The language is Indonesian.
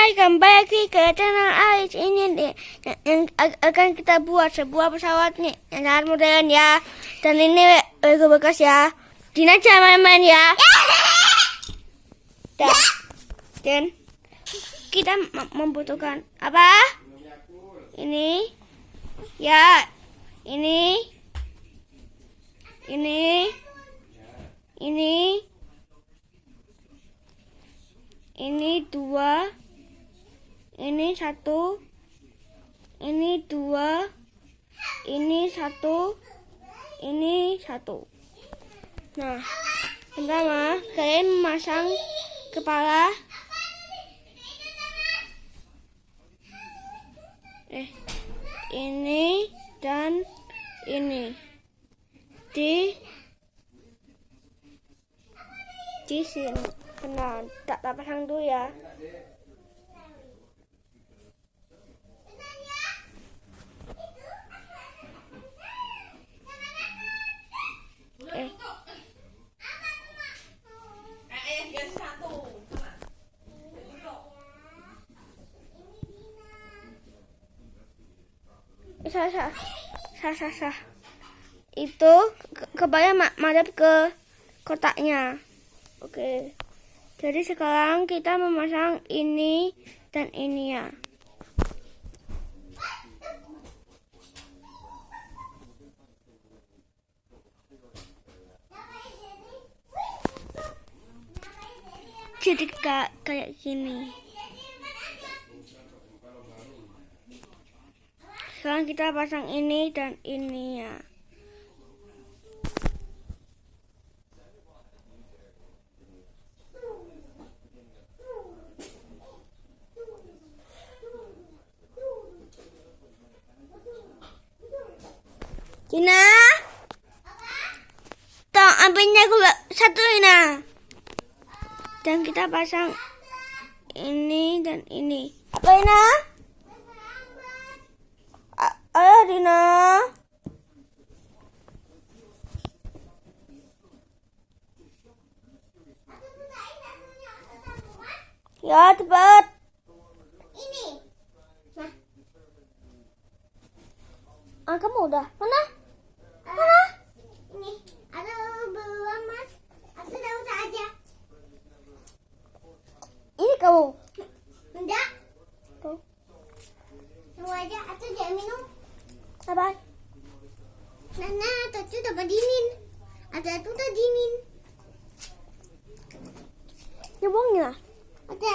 Hai, kembali lagi ke channel Ais. Ini nih yang akan kita buat sebuah pesawat nih yang sangat modern ya. Dan ini Lego bekas ya. Dina jangan main-main ya. Dan kita membutuhkan apa? Ini ya, ini 2, ini 1, ini 2, ini 1, ini 1. Nah, pertama kalian memasang kepala ini dan ini di sini. Benar, tak pasang dulu ya. Sah. Itu kebaya madep ke kotaknya. Oke. Jadi sekarang kita memasang ini dan ini ya. Jadi kayak gini. Sekarang kita pasang ini dan ini ya. Gina, tolong ambilnya satu Gina. Dan kita pasang ini dan ini. Apa Gina? Ayo Dina. Ya cepat. Ini. Nah. Kamu udah mana? Mana? Ini ada belum mas? Aku udah aja. Ini kamu? Enggak. Tuh. Tunggu aja, aku jangan minum. Sabar. Nana, itu udah dingin. Ada itu udah dingin. Ya buangin lah. Oke.